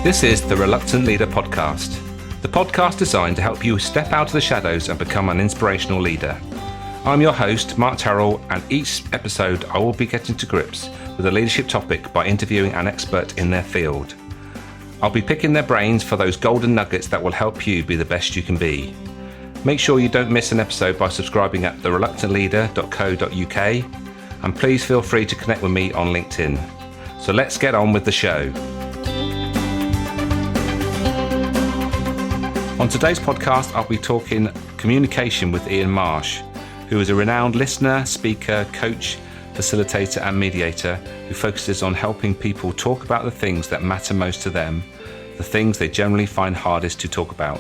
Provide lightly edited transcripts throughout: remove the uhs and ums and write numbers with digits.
This is the Reluctant Leader podcast, the podcast designed to help you step out of the shadows and become an inspirational leader. I'm your host, Mark Terrell, and each episode I will be getting to grips with a leadership topic by interviewing an expert in their field. I'll be picking their brains for those golden nuggets that will help you be the best you can be. Make sure you don't miss an episode by subscribing at thereluctantleader.co.uk, and please feel free to connect with me on LinkedIn. So let's get on with the show. On today's podcast, I'll be talking communication with Ian Marsh, who is a renowned listener, speaker, coach, facilitator and mediator who focuses on helping people talk about the things that matter most to them, the things they generally find hardest to talk about.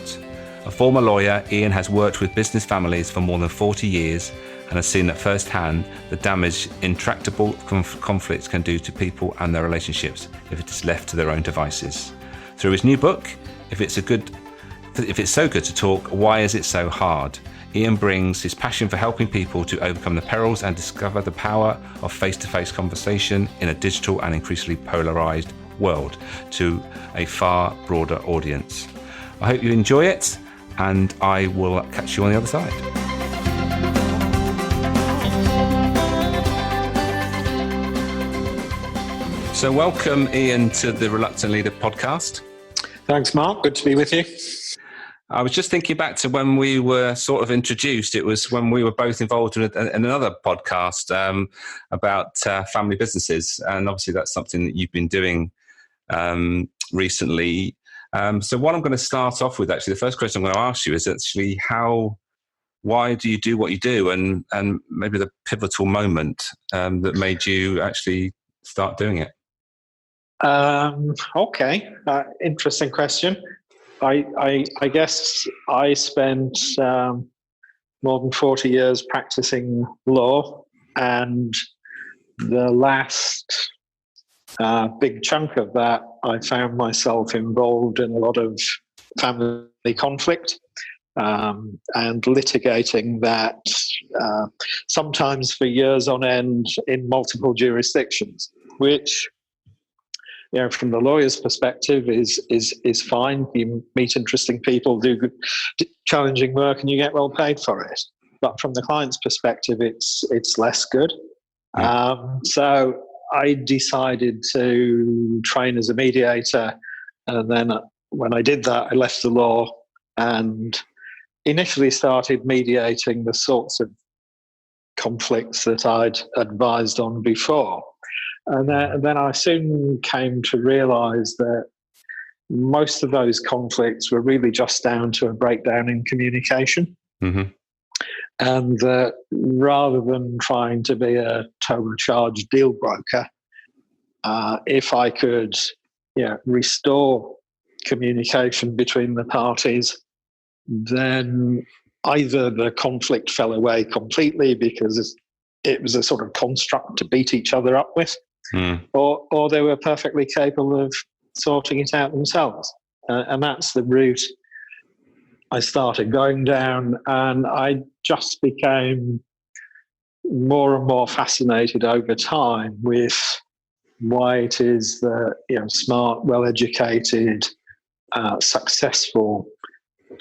A former lawyer, Ian has worked with business families for more than 40 years and has seen at firsthand the damage intractable conflicts can do to people and their relationships if it is left to their own devices. Through his new book, If It's So Good to Talk, Why Is It So Hard?, Ian brings his passion for helping people to overcome the perils and discover the power of face-to-face conversation in a digital and increasingly polarised world to a far broader audience. I hope you enjoy it, and I will catch you on the other side. So welcome, Ian, to the Reluctant Leader podcast. Thanks, Mark. Good to be with you. I was just thinking back to when we were sort of introduced. It was when we were both involved in another podcast about family businesses. And obviously that's something that you've been doing recently. So what I'm going to start off with, actually, the first question I'm going to ask you is actually why do you do what you do? And maybe the pivotal moment that made you actually start doing it. Okay. Interesting question. I guess I spent more than 40 years practicing law, and the last big chunk of that, I found myself involved in a lot of family conflict and litigating that sometimes for years on end in multiple jurisdictions, which, you know, from the lawyer's perspective is fine. You meet interesting people, do good, challenging work, and you get well paid for it. But from the client's perspective, it's less good. So I decided to train as a mediator, and then when I did that, I left the law and initially started mediating the sorts of conflicts that I'd advised on before. And then I soon came to realise that most of those conflicts were really just down to a breakdown in communication. Mm-hmm. And that rather than trying to be a turbocharged deal broker, if I could restore communication between the parties, then either the conflict fell away completely because it was a sort of construct to beat each other up with, or they were perfectly capable of sorting it out themselves. And that's the route I started going down, and I just became more and more fascinated over time with why it is that smart, well-educated, successful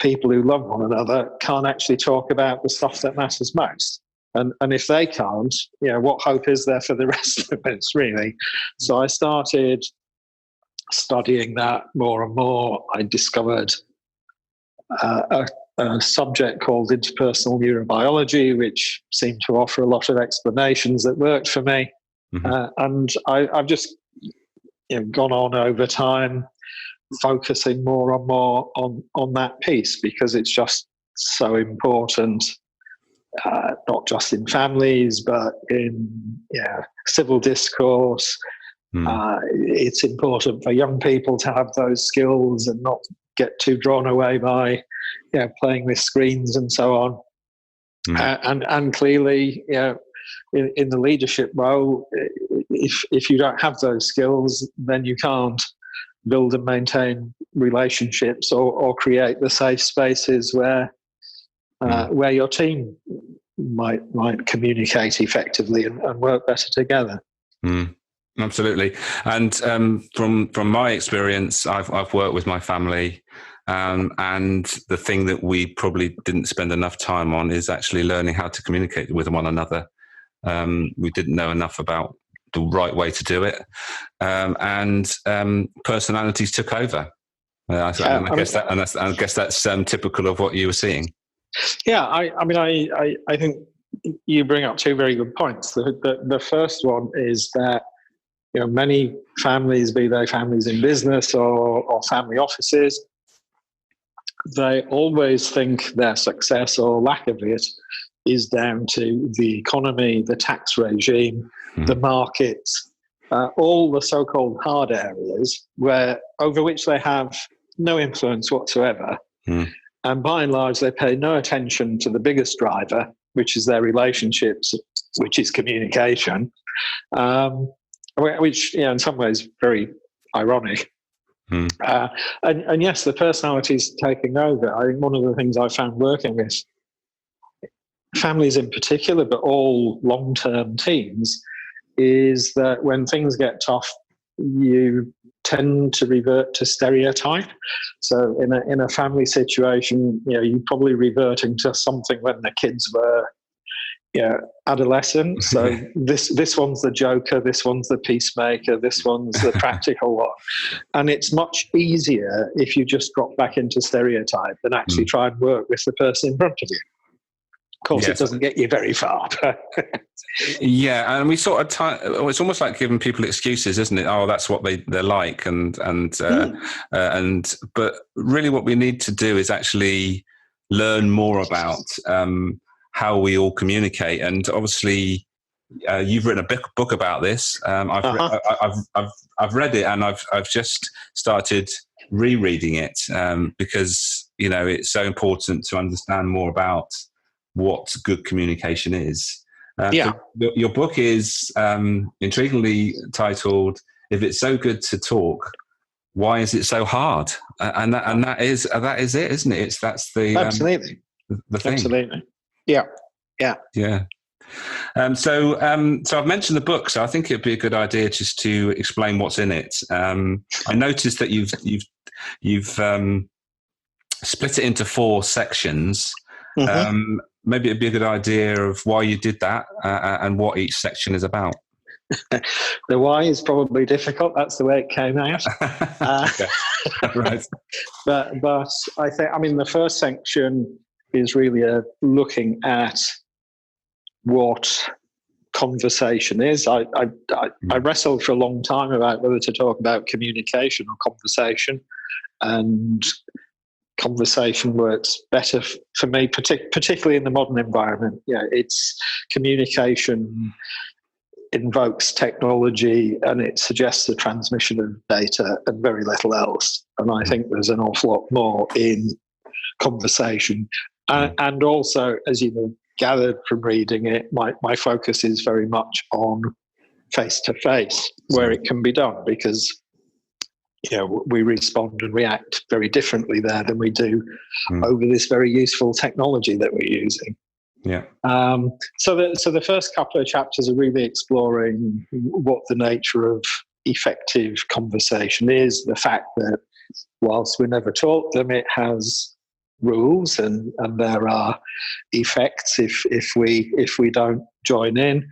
people who love one another can't actually talk about the stuff that matters most. And if they can't, what hope is there for the rest of us, really? So I started studying that more and more. I discovered a subject called interpersonal neurobiology, which seemed to offer a lot of explanations that worked for me. Mm-hmm. And I've just gone on over time, focusing more and more on that piece because it's just so important. Not just in families, but in civil discourse. It's important for young people to have those skills and not get too drawn away by playing with screens and so on. And clearly, in the leadership role, if you don't have those skills, then you can't build and maintain relationships or create the safe spaces where your team might communicate effectively and work better together. Absolutely. And from my experience, I've worked with my family, and the thing that we probably didn't spend enough time on is actually learning how to communicate with one another. We didn't know enough about the right way to do it, and personalities took over. I guess that's typical of what you were seeing. Yeah, I think you bring up two very good points. The first one is that many families, be they families in business or family offices, they always think their success or lack of it is down to the economy, the tax regime, the markets, all the so-called hard areas over which they have no influence whatsoever. And by and large, they pay no attention to the biggest driver, which is their relationships, which is communication, which in some ways very ironic. And yes, the personality's taking over. I think one of the things I found working with families in particular, but all long-term teams, is that when things get tough, you tend to revert to stereotype. So in a family situation, you're probably reverting to something when the kids were adolescent. So this one's the joker, this one's the peacemaker, this one's the practical one. And it's much easier if you just drop back into stereotype than actually try and work with the person in front of you. Of course, It doesn't get you very far. Yeah, and we sort of it's almost like giving people excuses, isn't it? Oh, that's what they're like, but really, what we need to do is actually learn more about how we all communicate. And obviously, you've written a book about this. I've read it, and I've just started rereading it because it's so important to understand more about what good communication is. So your book is intriguingly titled "If It's So Good to Talk, Why Is It So Hard?" And that is it, isn't it? That's the absolutely the thing. Absolutely, yeah. So I've mentioned the book, so I think it'd be a good idea just to explain what's in it. I noticed that you've split it into 4 sections. Maybe it'd be a good idea of why you did that and what each section is about. The why is probably difficult. That's the way it came out. Right. But I think, the first section is really looking at what conversation is. I wrestled for a long time about whether to talk about communication or conversation, and conversation works better for me, particularly in the modern environment. It's communication invokes technology, and it suggests the transmission of data and very little else. And I think there's an awful lot more in conversation. And also, as you gathered from reading it, my focus is very much on face-to-face, where it can be done, because we respond and react very differently there than we do over this very useful technology that we're using. Yeah. So the first couple of chapters are really exploring what the nature of effective conversation is, the fact that whilst we never taught them, it has rules and there are effects if we don't join in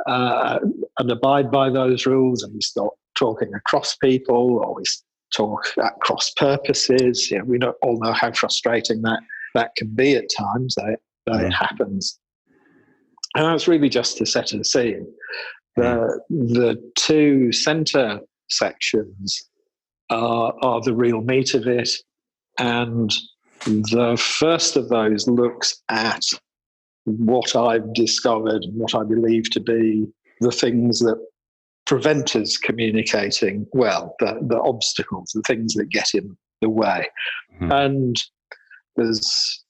and abide by those rules, and we stop talking across people, or we talk at cross purposes. We all know how frustrating that can be at times. It happens, and that's really just to set the scene. The 2 centre sections are the real meat of it, and the first of those looks at what I've discovered and what I believe to be the things that prevent us communicating well, the obstacles, the things that get in the way. And there's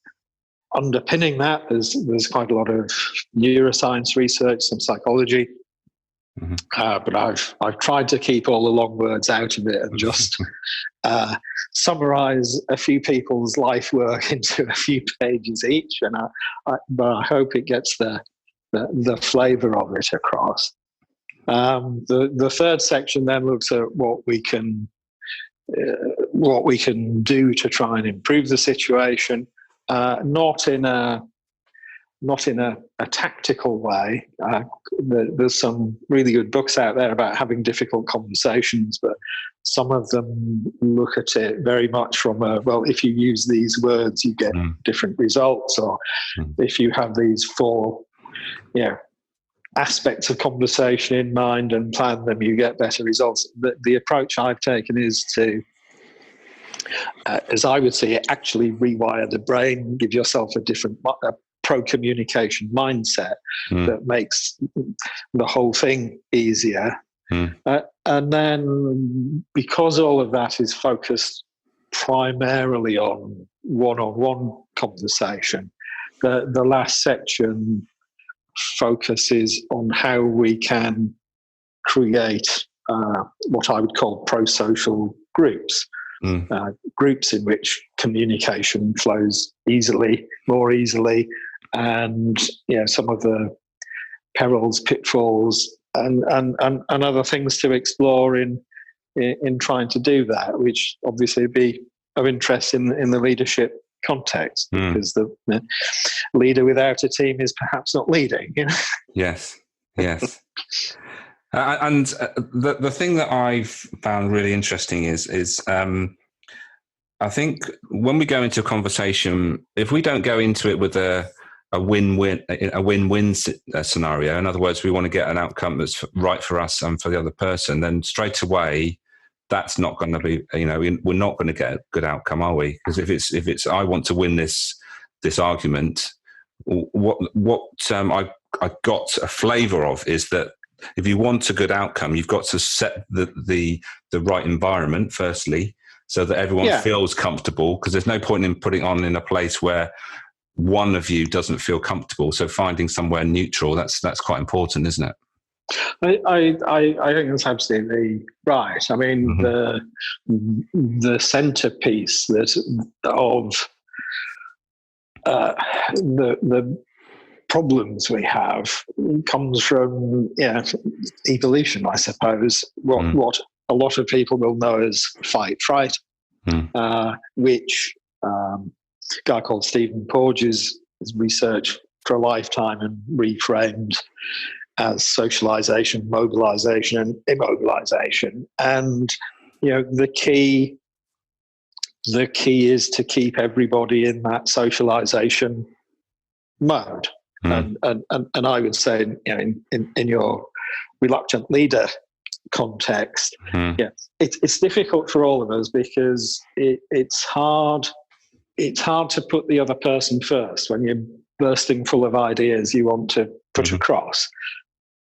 underpinning that, there's quite a lot of neuroscience research, some psychology, but I've tried to keep all the long words out of it and just summarize a few people's life work into a few pages each, but I hope it gets the flavor of it across. The third section then looks at what we can do to try and improve the situation, not in a tactical way. There's some really good books out there about having difficult conversations, but some of them look at it very much from if you use these words, you get different results, or if you have these four, aspects of conversation in mind and plan them, you get better results. The approach I've taken is to, as I would say, actually rewire the brain, give yourself a different pro-communication mindset that makes the whole thing easier. And then, because all of that is focused primarily on one-on-one conversation, the last section focuses on how we can create what I would call pro-social groups. Groups in which communication flows more easily, and some of the perils, pitfalls, and other things to explore in trying to do that, which obviously would be of interest in the leadership context, because the leader without a team is perhaps not leading. Yes. And the thing that I've found really interesting is I think when we go into a conversation, if we don't go into it with a win-win scenario, in other words, we want to get an outcome that's right for us and for the other person, then straight away that's not going to be, we're not going to get a good outcome, are we? Because if it's I want to win this argument, what I got a flavour of is that if you want a good outcome, you've got to set the right environment firstly, so that everyone feels comfortable. Because there's no point in putting on in a place where one of you doesn't feel comfortable. So finding somewhere neutral, that's quite important, isn't it? I think that's absolutely right. I mean, the centerpiece of the problems we have comes from evolution, I suppose. What a lot of people will know as fight fright, which a guy called Stephen Porges has researched for a lifetime and reframed as socialization, mobilization, and immobilization. And the key is to keep everybody in that socialization mode. And I would say, in your reluctant leader context, it's difficult for all of us, because it's hard to put the other person first when you're bursting full of ideas you want to put across.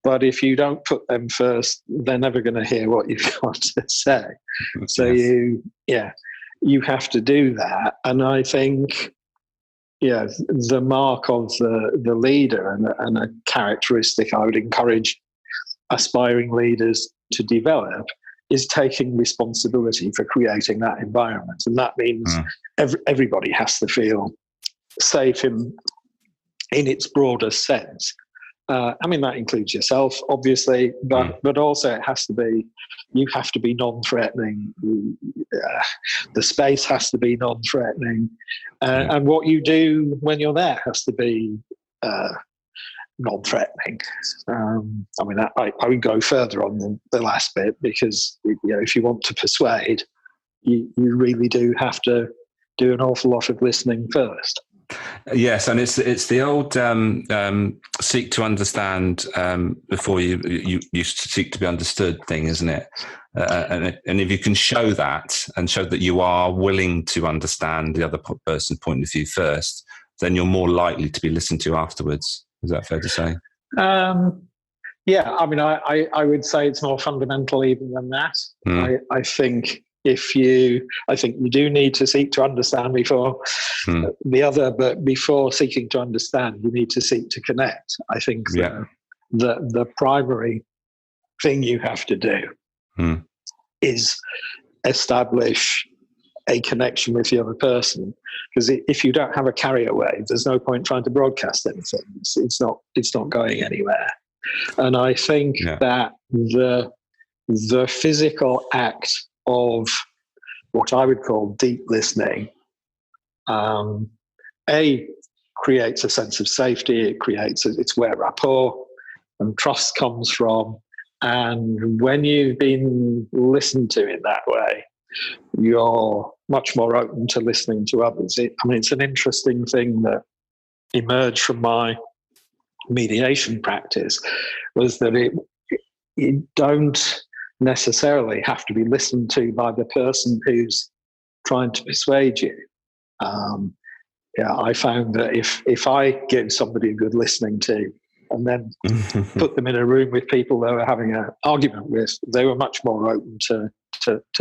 But if you don't put them first, they're never going to hear what you've got to say. So you have to do that. And I think, the mark of the leader and a characteristic I would encourage aspiring leaders to develop is taking responsibility for creating that environment. And that means everybody has to feel safe in its broader sense. That includes yourself, obviously, but also you have to be non-threatening. The space has to be non-threatening. And what you do when you're there has to be non-threatening. I would go further on the last bit, because if you want to persuade, you really do have to do an awful lot of listening first. Yes, and it's the old seek to understand before you seek to be understood thing, isn't it? And if you can show that, and show that you are willing to understand the other person's point of view first, then you're more likely to be listened to afterwards. Is that fair to say? I would say it's more fundamental even than that. I think you do need to seek to understand before the other, but before seeking to understand, you need to seek to connect. I think the primary thing you have to do is establish a connection with the other person, because if you don't have a carrier wave, there's no point trying to broadcast anything. It's not going anywhere. And I think that the physical act of what I would call deep listening, creates a sense of safety. It's where rapport and trust comes from. And when you've been listened to in that way, you're much more open to listening to others. It's an interesting thing that emerged from my mediation practice, was that you don't necessarily have to be listened to by the person who's trying to persuade you. I found that if I give somebody a good listening to, and then put them in a room with people they were having an argument with, they were much more open to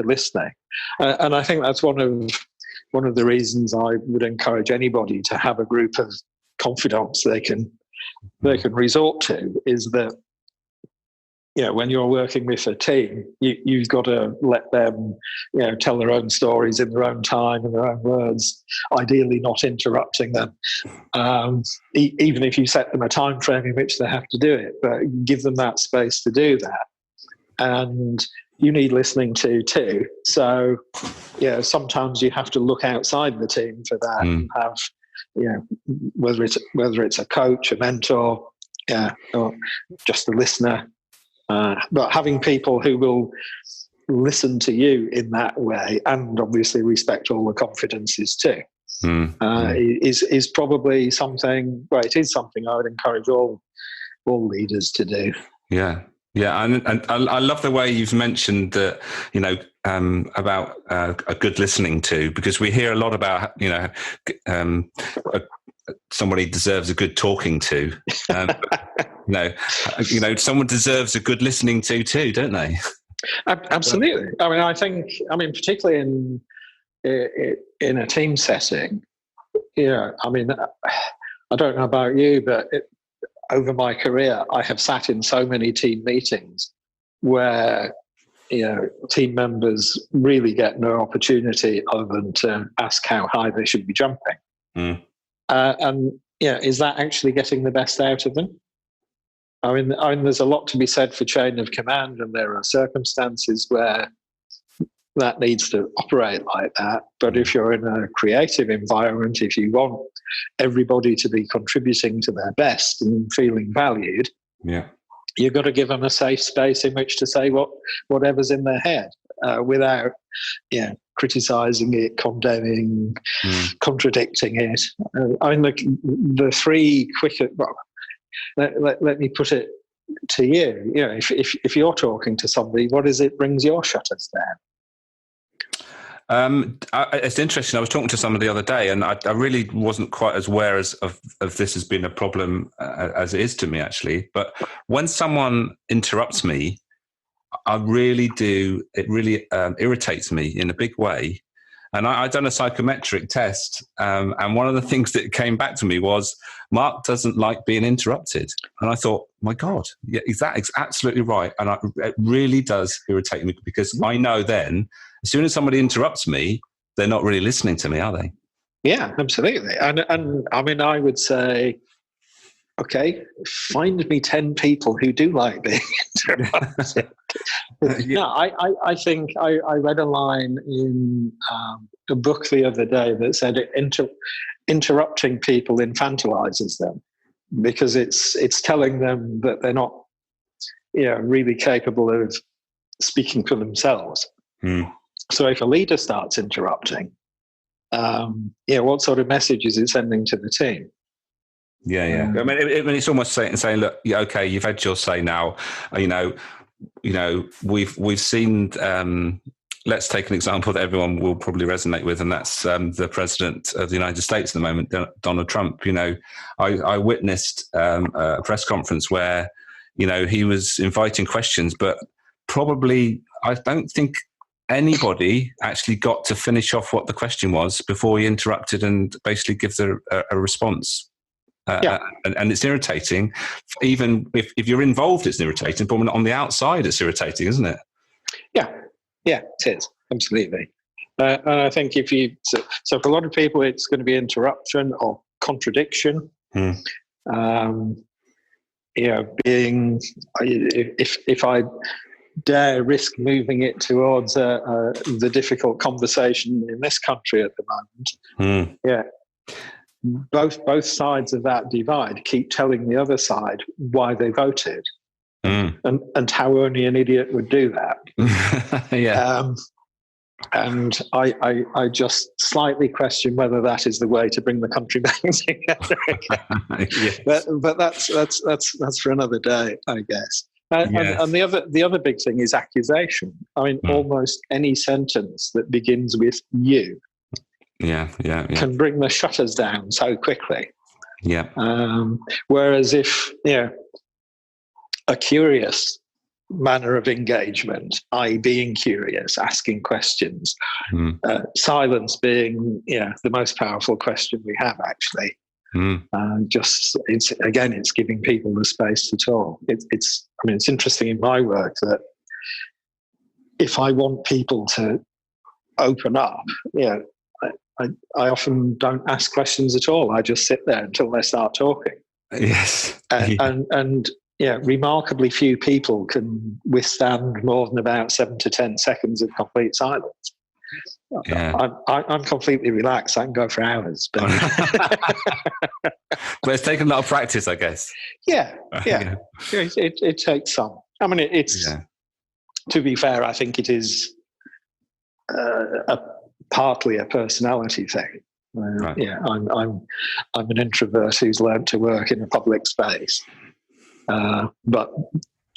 listening. And I think that's one of the reasons I would encourage anybody to have a group of confidants they can resort to, is that when you're working with a team, you've got to let them tell their own stories in their own time, in their own words, ideally not interrupting them, even if you set them a time frame in which they have to do it, but give them that space to do that. And you need listening to too. So sometimes you have to look outside the team for that, and have whether it's a coach, a mentor, or just a listener. But having people who will listen to you in that way, and obviously respect all the confidences too, is probably something. Well, it is something I would encourage all leaders to do. Yeah, and I love the way you've mentioned that. About a good listening to, because we hear a lot about somebody deserves a good talking to. Someone deserves a good listening to too, don't they? Absolutely. I think particularly in a team setting, I don't know about you, but over my career, I have sat in so many team meetings where team members really get no opportunity other than to ask how high they should be jumping. Is that actually getting the best out of them? There's a lot to be said for chain of command, and there are circumstances where that needs to operate like that. But if you're in a creative environment, if you want everybody to be contributing to their best and feeling valued, you've got to give them a safe space in which to say whatever's in their head, without criticizing it, condemning, contradicting it. The three quicker. Let me put it to you. If you're talking to somebody, what is it brings your shutters down? It's interesting. I was talking to somebody the other day, and I really wasn't quite as aware of this has been a problem as it is to me, actually. But when someone interrupts me, I really do. It really irritates me in a big way. And I'd done a psychometric test, and one of the things that came back to me was Mark doesn't like being interrupted. And I thought, my God, is absolutely right. And it really does irritate me, because I know then, as soon as somebody interrupts me, they're not really listening to me, are they? Yeah, absolutely. And I would say, okay, find me 10 people who do like being interrupted. No, I think I read a line in a book the other day that said interrupting people infantilizes them, because it's telling them that they're not really capable of speaking for themselves. So if a leader starts interrupting, what sort of message is it sending to the team? Yeah. It's almost saying, look, okay, you've had your say now. We've seen. Let's take an example that everyone will probably resonate with, and that's the president of the United States at the moment, Donald Trump. I witnessed a press conference where, he was inviting questions, but probably I don't think anybody actually got to finish off what the question was before he interrupted and basically gives a response. And it's irritating. Even if you're involved, it's irritating. But on the outside, it's irritating, isn't it? Yeah, it is. Absolutely. And I think so for a lot of people, it's going to be interruption or contradiction. being, if I dare risk moving it towards the difficult conversation in this country at the moment, both sides of that divide keep telling the other side why they voted, and how only an idiot would do that. And I just slightly question whether that is the way to bring the country back together again. Yes. But that's for another day, I guess. And the other big thing is accusation. I mean, almost any sentence that begins with "you" can bring the shutters down so quickly. Whereas if a curious manner of engagement, i.e. being curious, asking questions, silence being the most powerful question we have, actually. It's giving people the space to talk. It's interesting in my work that if I want people to open up, I often don't ask questions at all. I just sit there until they start talking. Yes. And remarkably few people can withstand more than about 7 to 10 seconds of complete silence. I'm completely relaxed. I can go for hours. But, but it's taken a lot of practice, I guess. It takes some. I mean, it's to be fair, I think it is partly a personality thing. I'm an introvert who's learned to work in a public space. But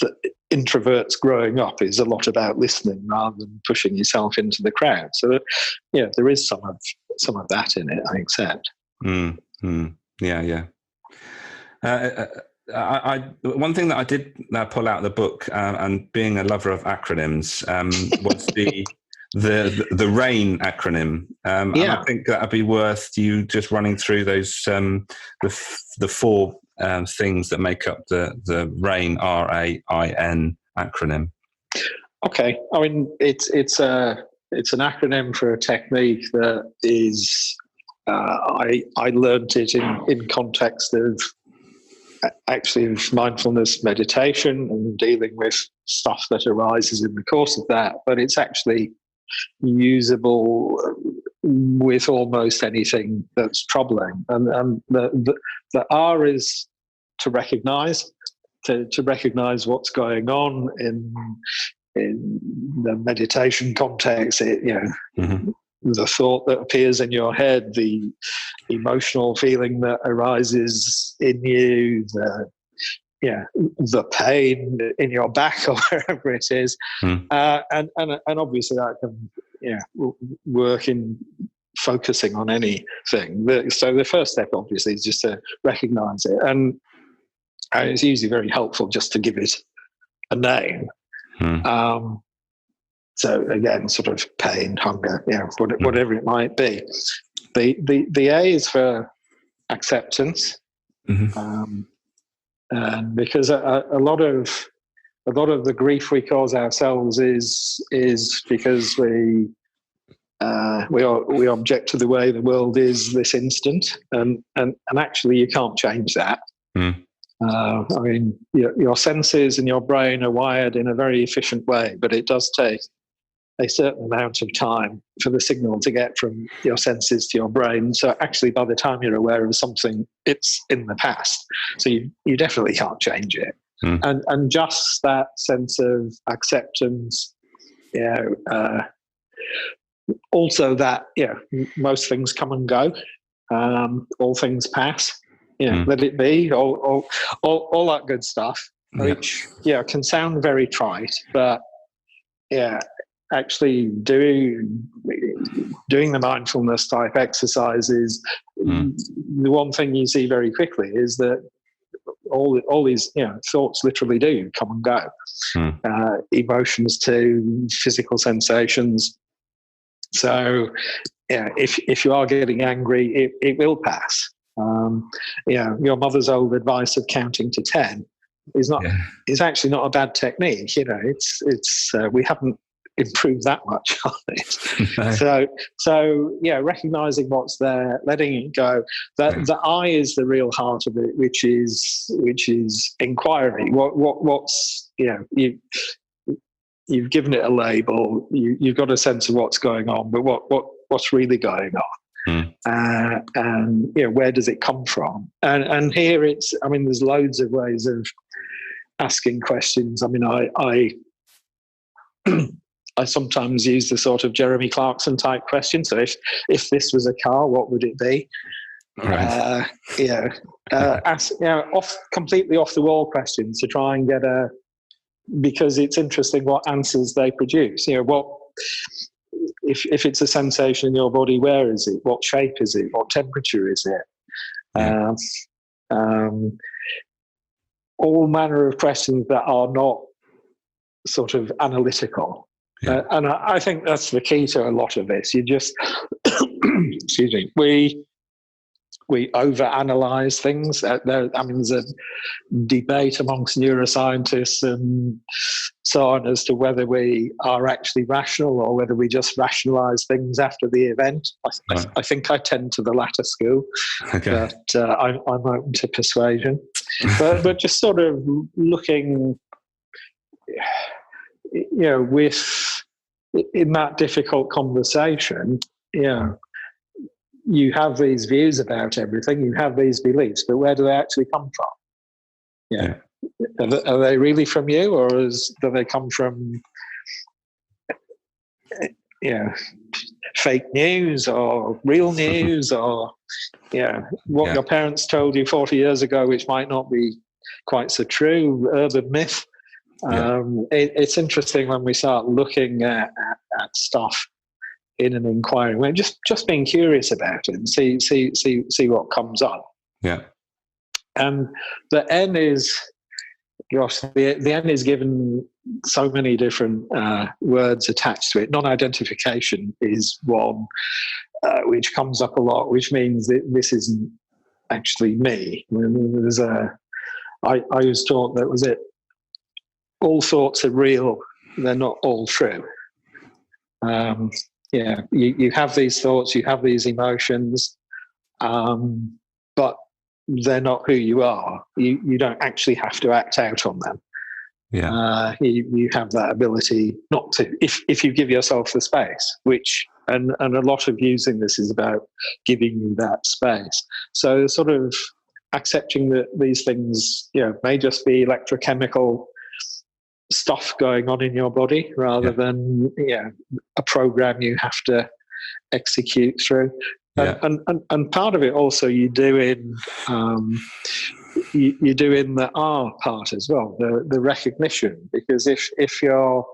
the introverts growing up is a lot about listening rather than pushing yourself into the crowd. So, there is some of that in it, I accept. One thing that I did pull out of the book, and being a lover of acronyms, was the RAIN acronym. And I think that'd be worth you just running through those the four things that make up the RAIN, RAIN acronym. Okay, I mean it's an acronym for a technique that is I learned it in context of actually mindfulness meditation and dealing with stuff that arises in the course of that, but it's actually usable with almost anything that's troubling. And the R is to recognize what's going on in the meditation context. The thought that appears in your head, the emotional feeling that arises in you, the pain in your back or wherever it is, and obviously that can work in focusing on anything. So the first step obviously is just to recognize it, and it's usually very helpful just to give it a name. So again, sort of pain, hunger, whatever it might be. The A is for acceptance. And because a lot of the grief we cause ourselves is because we object to the way the world is this instant, and actually you can't change that. I mean, your senses and your brain are wired in a very efficient way, but it does take a certain amount of time for the signal to get from your senses to your brain. So actually, by the time you're aware of something, it's in the past. So you definitely can't change it. And just that sense of acceptance, also that, most things come and go. All things pass. Let it be. All that good stuff, which can sound very trite, but actually doing the mindfulness type exercises, the one thing you see very quickly is that all these thoughts literally do come and go. Emotions to physical sensations. So if you are getting angry, it will pass. Your mother's old advice of counting to 10 is actually not a bad technique. It's we haven't improve that much on it. No. So yeah, recognizing what's there, letting it go. The I is the real heart of it, which is inquiry. What's you've given it a label. You've got a sense of what's going on, but what's really going on? And where does it come from? And here there's loads of ways of asking questions. I mean, I sometimes use the sort of Jeremy Clarkson type question. So if this was a car, what would it be? Right. Ask completely off the wall questions to try and get because it's interesting what answers they produce. What if it's a sensation in your body? Where is it? What shape is it? What temperature is it? All manner of questions that are not sort of analytical. And I think that's the key to a lot of this. You just, excuse me, we overanalyze things. There's a debate amongst neuroscientists and so on as to whether we are actually rational or whether we just rationalize things after the event. I think I tend to the latter school, but I'm open to persuasion. But just sort of looking, in that difficult conversation, you have these views about everything, you have these beliefs, but where do they actually come from? Are they really from you, or do they come from fake news or real news, or what your parents told you 40 years ago, which might not be quite so true, urban myth? It's interesting when we start looking at stuff in an inquiry. We're just being curious about it and see what comes up. Yeah. And the N is, the N is given so many different words attached to it. Non-identification is one, which comes up a lot, which means that this isn't actually me. I was taught that was it. All thoughts are real, they're not all true. You have these thoughts, you have these emotions, but they're not who you are. You don't actually have to act out on them. You have that ability not to, if you give yourself the space, and a lot of using this is about giving you that space. So sort of accepting that these things may just be electrochemical stuff going on in your body rather than a program you have to execute through. And part of it also you do in the R part as well, the recognition, because if you're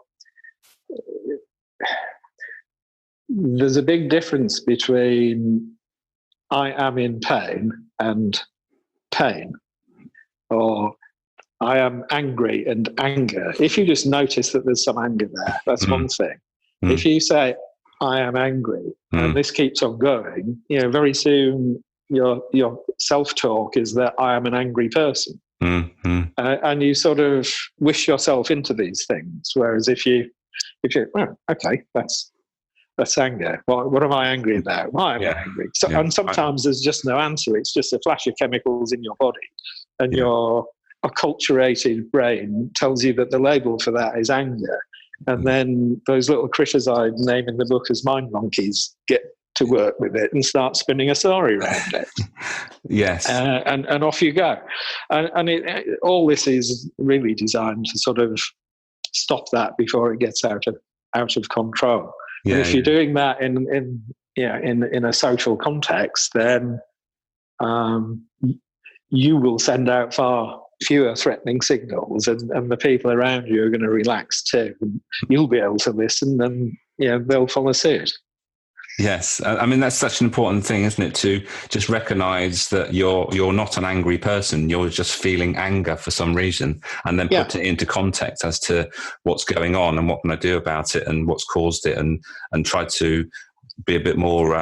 there's a big difference between I am in pain and pain, or I am angry and anger. If you just notice that there's some anger there, that's one thing. If you say, I am angry, and this keeps on going, very soon your self-talk is that I am an angry person. And you sort of wish yourself into these things. Whereas if you okay, that's anger. What am I angry about? Why am I angry? And sometimes there's just no answer. It's just a flash of chemicals in your body, and your acculturated brain tells you that the label for that is anger. And then those little critters I name in the book as mind monkeys get to work with it and start spinning a story around it. Yes. And off you go. And all this is really designed to sort of stop that before it gets out of control. And if you're doing that in a social context, then you will send out far fewer threatening signals, and the people around you are going to relax too. And you'll be able to listen, and they'll follow suit. Yes, I mean that's such an important thing, isn't it? To just recognise that you're not an angry person; you're just feeling anger for some reason, and then put it into context as to what's going on and what can I do about it and what's caused it, and try to be a bit more,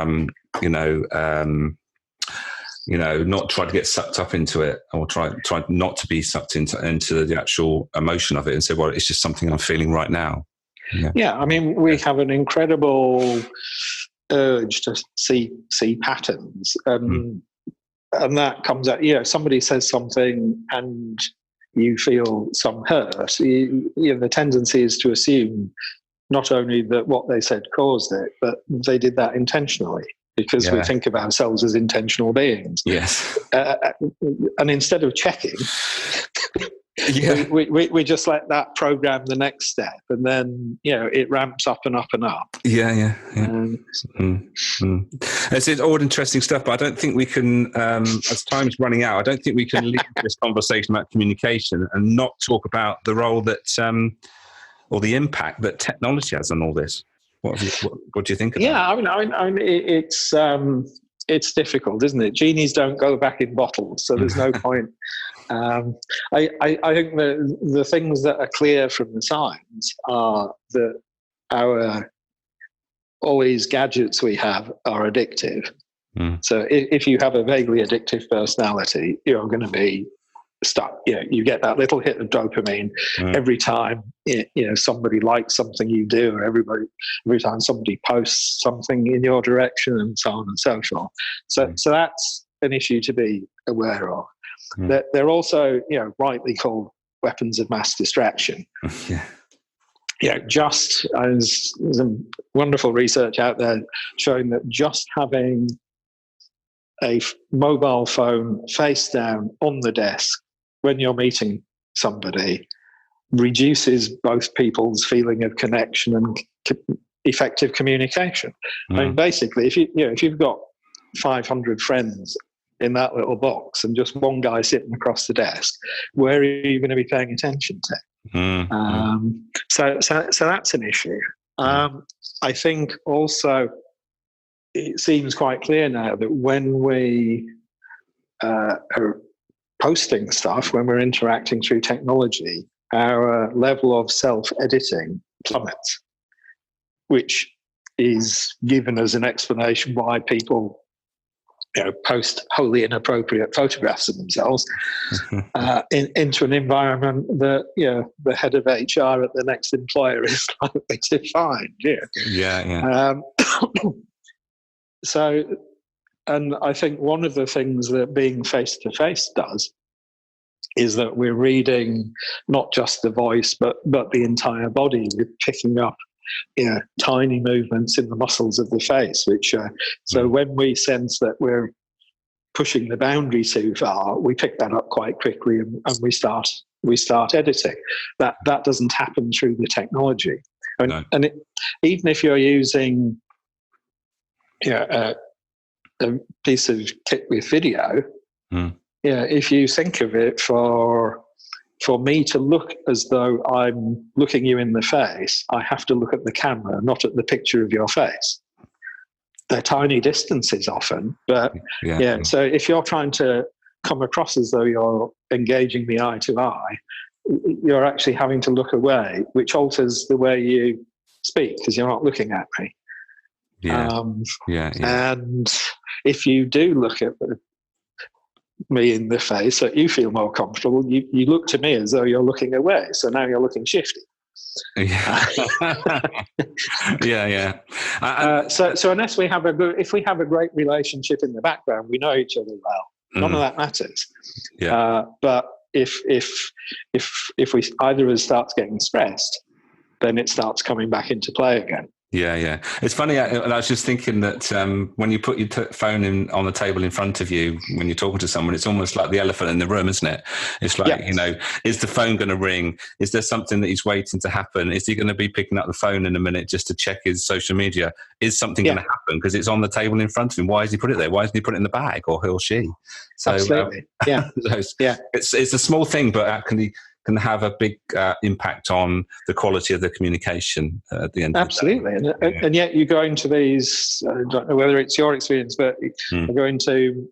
not try to get sucked up into it, or try not to be sucked into the actual emotion of it, and say, well, it's just something I'm feeling right now. Yeah, I mean, we have an incredible urge to see patterns, and that comes out. Somebody says something, and you feel some hurt. The tendency is to assume not only that what they said caused it, but they did that intentionally, because we think of ourselves as intentional beings. Yes. And instead of checking, we just let that program the next step, and then it ramps up and up and up. It's all interesting stuff, but I don't think we can, as time's running out, I don't think we can leave this conversation about communication and not talk about the role that or the impact that technology has on all this. What do you think of that? I mean, it's difficult, isn't it? Genies don't go back in bottles, so there's no point. I think the things that are clear from the science are that all these gadgets we have are addictive. So if you have a vaguely addictive personality, you're going to be stuck. You get that little hit of dopamine every time somebody likes something you do, or every time somebody posts something in your direction, and so on and so forth. So that's an issue to be aware of. They're also rightly called weapons of mass distraction. Just as there's some wonderful research out there showing that just having a mobile phone face down on the desk when you're meeting somebody reduces both people's feeling of connection and effective communication. I mean, basically, if you've got 500 friends in that little box and just one guy sitting across the desk, where are you going to be paying attention to? So that's an issue. I think also it seems quite clear now that when we are posting stuff, when we're interacting through technology, our level of self-editing plummets, which is given as an explanation why people post wholly inappropriate photographs of themselves into an environment that the head of HR at the next employer is likely to find. So, and I think one of the things that being face-to-face does is that we're reading not just the voice, but the entire body. We're picking up tiny movements in the muscles of the face, which so when we sense that we're pushing the boundary too far, we pick that up quite quickly, and we start editing. That doesn't happen through the technology. And even if you're using a piece of kit with video, if you think of it, for me to look as though I'm looking you in the face, I have to look at the camera, not at the picture of your face. They're tiny distances often, but so if you're trying to come across as though you're engaging me eye to eye, you're actually having to look away, which alters the way you speak because you're not looking at me. And if you do look at me in the face so you feel more comfortable, you look to me as though you're looking away, so now you're looking shifty. So unless we have if we have a great relationship in the background, we know each other well, none of that matters. But if we either of us starts getting stressed, then it starts coming back into play again. It's funny. I was just thinking that when you put your phone on the table in front of you when you're talking to someone, it's almost like the elephant in the room, isn't it? It's like, is the phone going to ring? Is there something that he's waiting to happen? Is he going to be picking up the phone in a minute just to check his social media? Is something going to happen? Because it's on the table in front of him. Why has he put it there? Why hasn't he put it in the bag, or he or she? So, absolutely. It's a small thing, but can have a big impact on the quality of the communication at the end. Absolutely. And yet you go into these, I don't know whether it's your experience, but you go into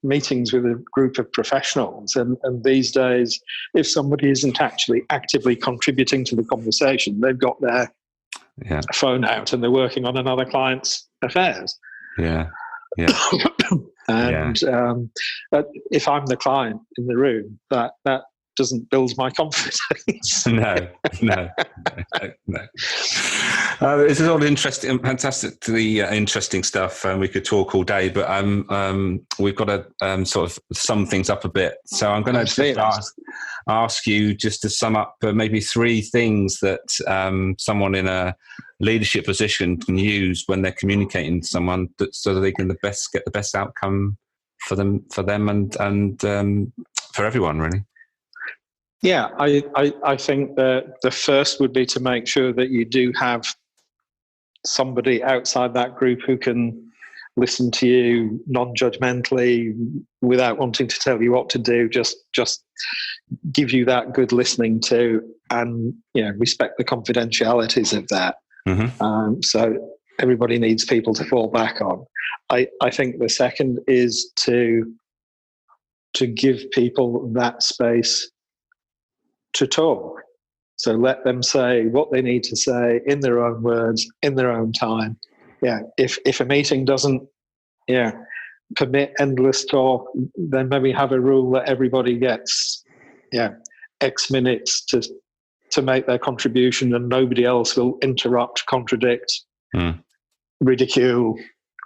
meetings with a group of professionals, and these days, if somebody isn't actually actively contributing to the conversation, they've got their phone out and they're working on another client's affairs. And if I'm the client in the room, that doesn't build my confidence. No. This is all interesting, fantastically interesting stuff, and we could talk all day. But we've got to sort of sum things up a bit. So I'm going to ask you just to sum up maybe 3 things that someone in a leadership position can use when they're communicating to someone, so that they can get the best outcome for them and for everyone, really. Yeah, I think that the first would be to make sure that you do have somebody outside that group who can listen to you non-judgmentally, without wanting to tell you what to do, just give you that good listening to, and respect the confidentialities of that. Mm-hmm. So everybody needs people to fall back on. I think the second is to give people that space to talk. So let them say what they need to say in their own words, in their own time. Yeah. If a meeting doesn't permit endless talk, then maybe have a rule that everybody gets X minutes to make their contribution, and nobody else will interrupt, contradict, ridicule,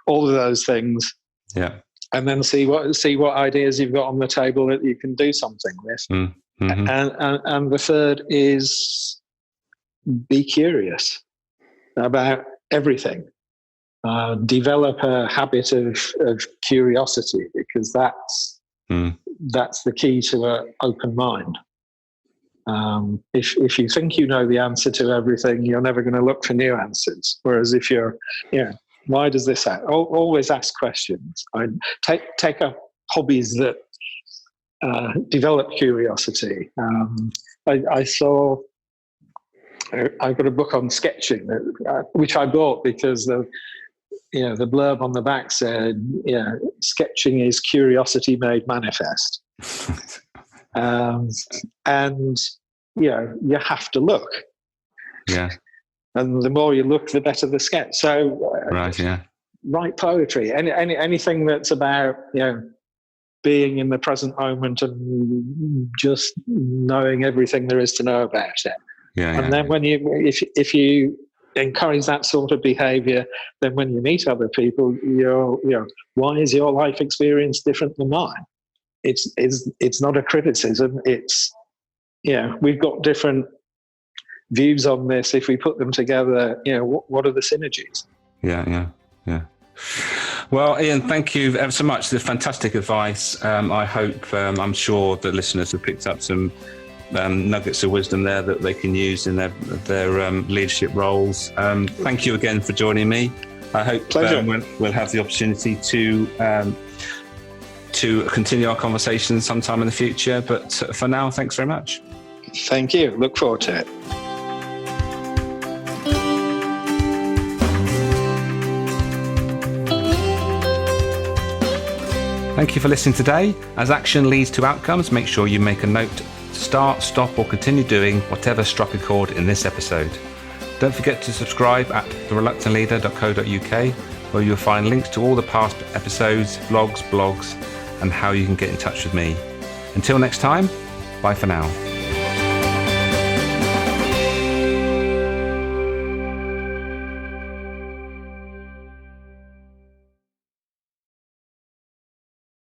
all of those things. Yeah. And then see what ideas you've got on the table that you can do something with. Mm-hmm. And the third is be curious about everything. Develop a habit of curiosity, because that's the key to an open mind. If you think you know the answer to everything, you're never going to look for new answers. Whereas if you're, why does this happen? Always ask questions. Take up hobbies that develop curiosity. I got a book on sketching, which I bought because the blurb on the back said, sketching is curiosity made manifest. And you have to look. Yeah. And the more you look, the better the sketch. So write poetry. Anything that's about being in the present moment and just knowing everything there is to know about it. And then when if you encourage that sort of behavior, then when you meet other people, why is your life experience different than mine? It's not a criticism. It's we've got different views on this. If we put them together, what are the synergies? Yeah. Well, Ian, thank you ever so much. The fantastic advice. I hope, I'm sure that listeners have picked up some nuggets of wisdom there that they can use in their leadership roles. Thank you again for joining me. I hope we'll have the opportunity to continue our conversation sometime in the future. But for now, thanks very much. Thank you. Look forward to it. Thank you for listening today. As action leads to outcomes, make sure you make a note to start, stop, or continue doing whatever struck a chord in this episode. Don't forget to subscribe at thereluctantleader.co.uk, where you'll find links to all the past episodes, blogs, and how you can get in touch with me. Until next time, bye for now.